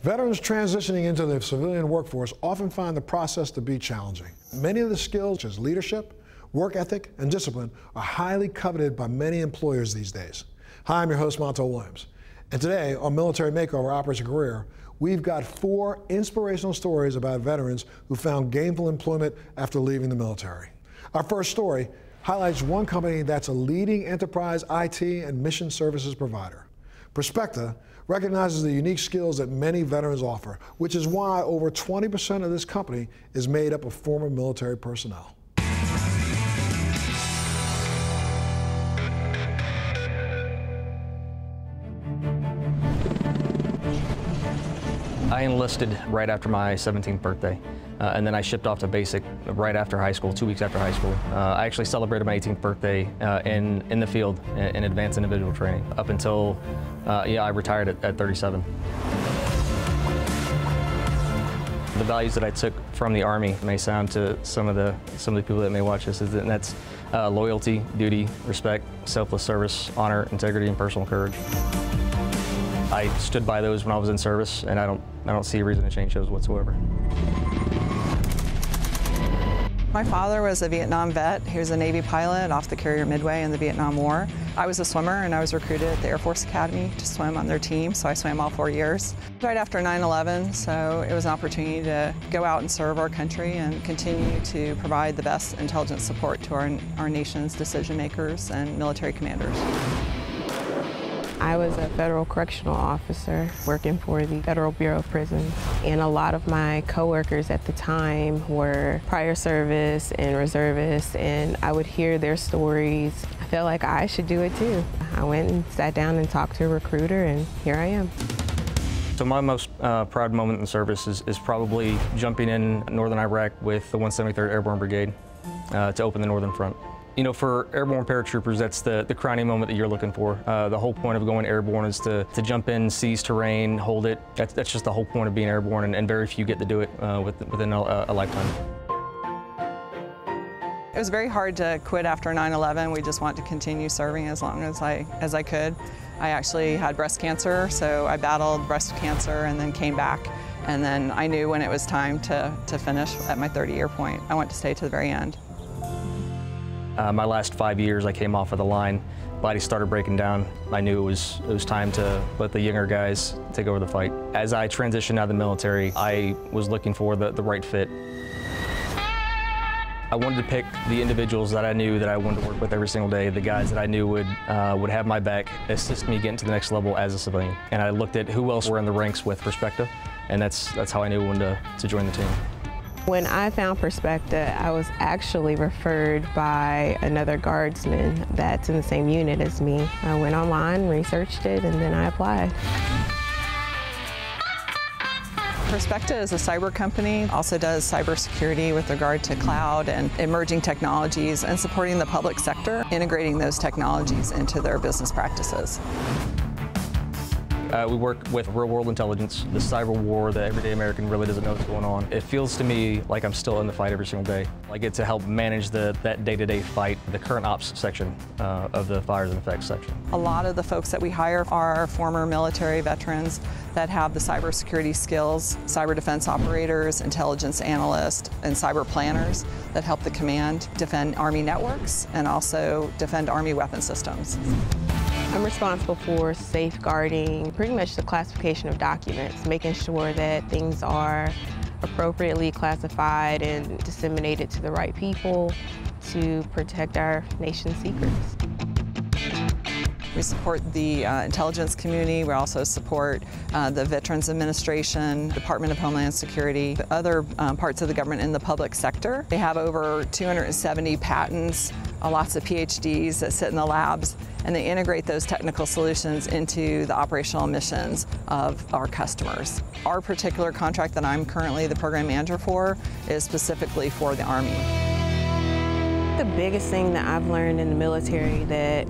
Veterans transitioning into the civilian workforce often find the process to be challenging. Many of the skills, such as leadership, work ethic, and discipline, are highly coveted by many employers these days. Hi, I'm your host, Montel Williams. And today on Military Makeover, Operation Career, we've got 4 inspirational stories about veterans who found gainful employment after leaving the military. Our first story highlights one company that's a leading enterprise IT and mission services provider. Perspecta recognizes the unique skills that many veterans offer, which is why over 20% of this company is made up of former military personnel. I enlisted right after my 17th birthday, and then I shipped off to basic right after high school, 2 weeks after high school. I actually celebrated my 18th birthday in the field in advanced individual training up until, I retired at 37. The values that I took from the Army may sound to some of the people that may watch this, and that's loyalty, duty, respect, selfless service, honor, integrity, and personal courage. I stood by those when I was in service, and I don't see a reason to change those whatsoever. My father was a Vietnam vet. He was a Navy pilot off the carrier Midway in the Vietnam War. I was a swimmer, and I was recruited at the Air Force Academy to swim on their team, so I swam all 4 years. Right after 9/11, so it was an opportunity to go out and serve our country and continue to provide the best intelligence support to our nation's decision makers and military commanders. I was a federal correctional officer working for the Federal Bureau of Prisons, and a lot of my coworkers at the time were prior service and reservists, and I would hear their stories. I felt like I should do it too. I went and sat down and talked to a recruiter, and here I am. So my most proud moment in service is probably jumping in northern Iraq with the 173rd Airborne Brigade to open the Northern Front. You know, for airborne paratroopers, that's the crowning moment that you're looking for. The whole point of going airborne is to jump in, seize terrain, hold it. That's just the whole point of being airborne, and very few get to do it within a lifetime. It was very hard to quit after 9/11. We just wanted to continue serving as long as I could. I actually had breast cancer, so I battled breast cancer and then came back. And then I knew when it was time to finish at my 30-year point. I wanted to stay to the very end. My last 5 years, I came off of the line. Body started breaking down. I knew it was time to let the younger guys take over the fight. As I transitioned out of the military, I was looking for the right fit. I wanted to pick the individuals that I knew that I wanted to work with every single day, the guys that I knew would have my back, assist me getting to the next level as a civilian. And I looked at who else were in the ranks with Perspecta, and that's how I knew when to join the team. When I found Perspecta, I was actually referred by another guardsman that's in the same unit as me. I went online, researched it, and then I applied. Perspecta is a cyber company, also does cybersecurity with regard to cloud and emerging technologies and supporting the public sector, integrating those technologies into their business practices. We work with real-world intelligence, the cyber war that everyday American really doesn't know what's going on. It feels to me like I'm still in the fight every single day. I get to help manage that day-to-day fight, the current ops section of the fires and effects section. A lot of the folks that we hire are former military veterans that have the cybersecurity skills, cyber defense operators, intelligence analysts, and cyber planners that help the command defend Army networks and also defend Army weapon systems. I'm responsible for safeguarding pretty much the classification of documents, making sure that things are appropriately classified and disseminated to the right people to protect our nation's secrets. We support the intelligence community. We also support the Veterans Administration, Department of Homeland Security, other parts of the government in the public sector. They have over 270 patents, lots of PhDs that sit in the labs, and they integrate those technical solutions into the operational missions of our customers. Our particular contract that I'm currently the program manager for is specifically for the Army. The biggest thing that I've learned in the military that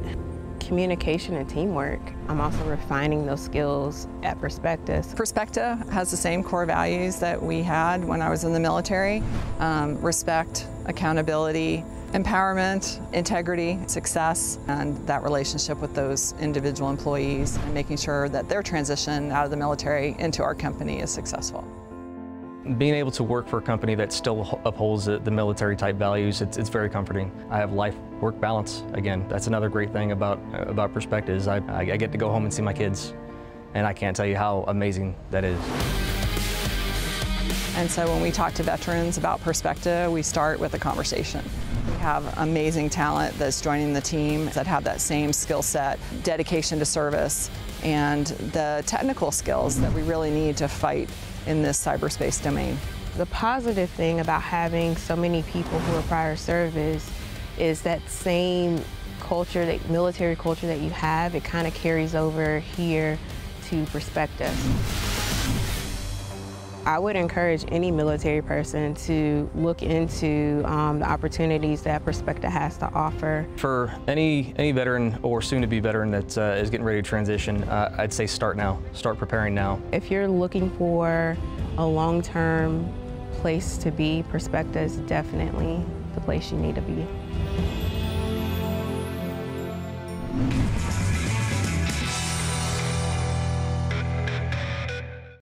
communication and teamwork. I'm also refining those skills at Perspecta. Perspecta has the same core values that we had when I was in the military: respect, accountability, Empowerment, integrity, success, and that relationship with those individual employees, and making sure that their transition out of the military into our company is successful. Being able to work for a company that still upholds the military type values, it's very comforting. I have life-work balance. Again, that's another great thing about Perspecta is I get to go home and see my kids, and I can't tell you how amazing that is. And so when we talk to veterans about Perspecta, we start with a conversation. We have amazing talent that's joining the team that have that same skill set, dedication to service, and the technical skills that we really need to fight in this cyberspace domain. The positive thing about having so many people who are prior service is that same culture, that military culture that you have, it kind of carries over here to Perspecta. I would encourage any military person to look into the opportunities that Perspecta has to offer. For any veteran or soon-to-be veteran that is getting ready to transition, I'd say start now. Start preparing now. If you're looking for a long-term place to be, Perspecta is definitely the place you need to be.